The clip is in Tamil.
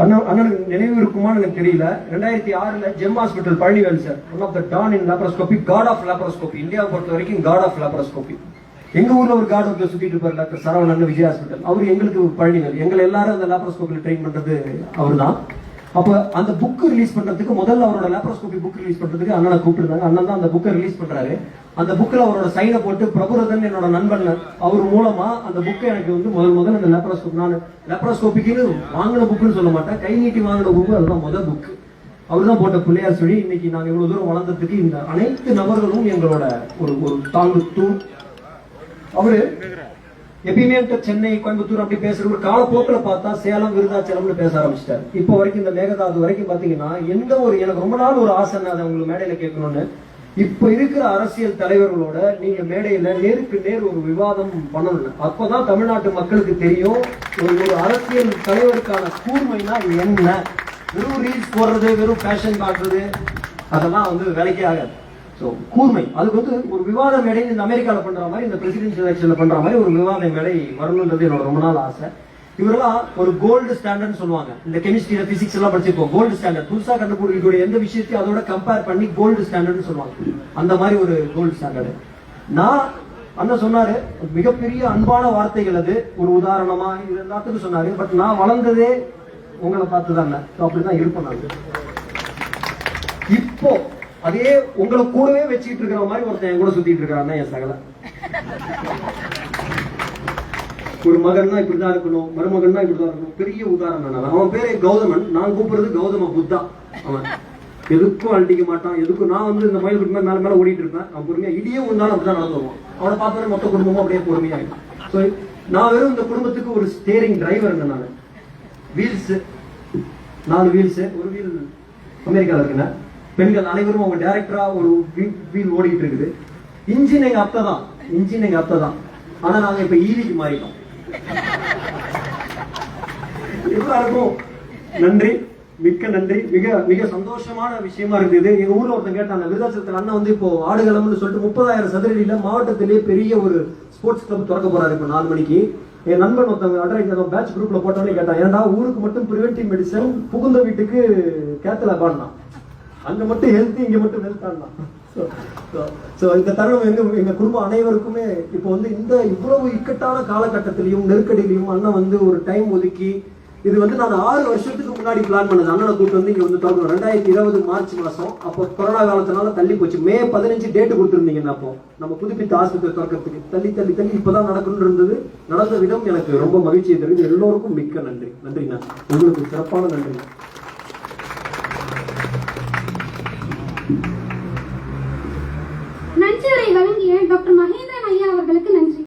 அண்ணனுக்கு நினைவு இருக்குமான்னு எனக்கு தெரியல. 2006 GEM hospital Palanivel sir, one of the don in laparoscopy, god of laparoscopy, இந்தியாவை பொறுத்த வரைக்கும் காட் ஆஃப் லேப்ரோஸ்கோபி. எங்க ஊர்ல ஒரு காட் ஒருத்தர் சுத்திட்டு இருப்பார், டாக்டர் சரவணன், விஜய் ஹாஸ்பிட்டல். அவர் எங்களுக்கு பழனிவேல், எங்களை எல்லாரும் அந்த லேப்ரோஸ்கோபியில் ட்ரெயின் பண்றது அவர் தான். அப்ப அந்த புக் ரிலீஸ் பண்றதுக்கு முதல்ல அவரோட லேப்ரோஸ்கோபி புக் ரிலீஸ் பண்றதுக்கு அண்ணனை கூப்பிட்டுருந்தாங்க. அண்ணன் தான் அந்த புக்கை ரிலீஸ் பண்றாரு. அந்த புக்கில் அவரோட சைனை போட்டு பிரபுரதன் என்னோட நண்பன், அவர் மூலமா அந்த புக்கை எனக்கு வந்து முதல் அந்த லேப்ரோஸ்கோப், நான் லேப்ரோஸ்கோபிக்குன்னு வாங்கின புக்குன்னு சொல்ல மாட்டேன், கை நீட்டி வாங்கின புக்கு, அதுதான் முதல் புக்கு. அவர் தான் போட்ட பிள்ளையார் சொல்லி இன்னைக்கு நாங்கள் இவ்வளவு தூரம் வளர்ந்ததுக்கு இந்த அனைத்து நபர்களும் எங்களோட ஒரு ஒரு தாங்கு தூண். அவரு எப்பயுமே சென்னை, கோயம்புத்தூர் அப்படி பேசுற ஒரு காலப்போக்கில் பார்த்தா சேலம், விருதாச்சலம்னு பேச ஆரம்பிச்சிட்டாரு. இப்போ வரைக்கும் இந்த மேகதாது வரைக்கும் பாத்தீங்கன்னா எந்த ஒரு, எனக்கு ரொம்ப நாள் ஒரு ஆசை அதை உங்களுக்கு மேடையில கேட்கணும்னு. இப்ப இருக்கிற அரசியல் தலைவர்களோட நீங்க மேடையில நேருக்கு நேர் ஒரு விவாதம் பண்ணணும். அப்பதான் தமிழ்நாட்டு மக்களுக்கு தெரியும் ஒரு அரசியல் தலைவருக்கான கூர்மைனா என்ன. வெறும் ரீல்ஸ் போடுறது, வெறும் ஃபேஷன் காட்டுறது, அதெல்லாம் வந்து வேலைக்கே ஆகாது. ஸோ கூர்மை, அதுக்கு வந்து ஒரு விவாத மேடை இந்த அமெரிக்காவில் பண்ற மாதிரி, இந்த பிரசிடென்சியல் எலெக்ஷன்ல பண்ற மாதிரி ஒரு விவாத மேடை வரணுன்றது என்னோட ரொம்ப நாள் ஆசை. இவரெல்லாம் ஒரு கோல்டு ஸ்டாண்டர்ட் சொல்லுவாங்க. இந்த கெமிஸ்ட்ரி, பிசிக்ஸ் எல்லாம் படிச்சிருப்போம். கோல்டு ஸ்டாண்டர்ட், புதுசா கண்டுபிடிக்கக்கூடிய எந்த விஷயத்தையும் அதோட கம்பேர் பண்ணி கோல்டு ஸ்டாண்டர்ட் சொல்லுவாங்க. அந்த மாதிரி ஒரு கோல்டு ஸ்டாண்டர்டு. நான் அண்ணன் சொன்னாரு, மிகப்பெரிய அன்பான வார்த்தைகள், அது ஒரு உதாரணமா இது எல்லாத்துக்கும் சொன்னாரு. பட் நான் வளர்ந்ததே உங்களை பார்த்துதான், அப்படிதான் இருப்பேன் நான். இப்போ அதே உங்களை கூடவே வச்சுக்கிட்டு இருக்கிற மாதிரி ஒருத்தன் என் கூட சுத்திட்டு இருக்கிறான் என் சகல. ஒரு மகன்னா இப்படிதான் இருக்கணும், மருமகன்னா இப்படிதான் இருக்கணும். பெரிய உதாரணம். அவன் பேரு கௌதமன், நான் கூப்பிடுறது கௌதம புத்தா. அவன் எதுக்கும் அழட்டிக்க மாட்டான், எதுக்கும். நான் வந்து இந்த மயில் குட்டி மேல மேல ஓடிட்டு இருப்பேன். அவன் பொறுமையா இடியே உண்டாலும் அப்படிதான் நடந்து வருவான். அவனை பார்த்தோன்னே மொத்த குடும்பமும் அப்படியே பொறுமையாயிடும். ஸோ நான் வெறும் இந்த குடும்பத்துக்கு ஒரு ஸ்டேரிங் டிரைவர். நான் வீல்ஸ், 4 வீல்ஸ், ஒரு வீல் அமெரிக்காவில் இருக்குண்ணே. பெண்கள் அனைவரும் அவங்க டைரக்டரா ஒரு வீல் ஓடிட்டு இருக்குது. இன்ஜின் எங்க அத்தை தான், இன்ஜின் எங்க அத்தை தான். ஆனா நாங்க இப்ப ஈவிக்கு மாறிட்டோம். எல்லாருக்கும் நன்றி, மிக்க நன்றி. மிக மிக சந்தோஷமான விஷயமா இருக்குது. எங்க ஊர்ல ஒருத்தன் கேட்டாங்க, விருதாச்சலத்தில் அண்ணன் வந்து இப்போ ஆடுகளம்னு சொல்லிட்டு 30,000 சதுரடியில மாவட்டத்திலேயே பெரிய ஒரு ஸ்போர்ட்ஸ் கிளப் திறக்க போறாரு இப்போ 4 மணிக்கு. என் நண்பன் ஒருத்தவங்க அட்ரைஸ் பேட்ச் குரூப்ல போட்டோன்னே கேட்டான், ஏன்டா ஊருக்கு மட்டும் பிரிவென்டிவ் மெடிசன், புகுந்த வீட்டுக்கு கேத்தல பாடினான், அங்க மட்டும் ஹெல்த், இங்க மட்டும் ஹெல்த் ஆனா. இந்த தருணம் எங்க குடும்பம் அனைவருக்குமே இப்போ வந்து இந்த இவ்வளவு இக்கட்டான காலகட்டத்திலையும் நெருக்கடியிலையும் அண்ணன் வந்து ஒரு டைம் ஒதுக்கி, இது வந்து நான் 6 வருஷத்துக்கு முன்னாடி பிளான் பண்ணது. அண்ணனை கூட்டு வந்து இங்க வந்து திறக்கணும் 2020 மார்ச் மாசம். அப்போ கொரோனா காலத்தினால தள்ளி போச்சு. மே 15 டேட்டு கொடுத்துருந்தீங்கன்னா அப்போ நம்ம புதுப்பித்த ஆஸ்பத்திரி திறக்கிறதுக்கு தள்ளி தள்ளி தள்ளி இப்பதான் நடக்கணும்னு இருந்தது. நடந்த விதம் எனக்கு ரொம்ப மகிழ்ச்சியை தருது. எல்லோருக்கும் மிக்க நன்றி. நன்றிண்ணா, உங்களுக்கு சிறப்பான நன்றி.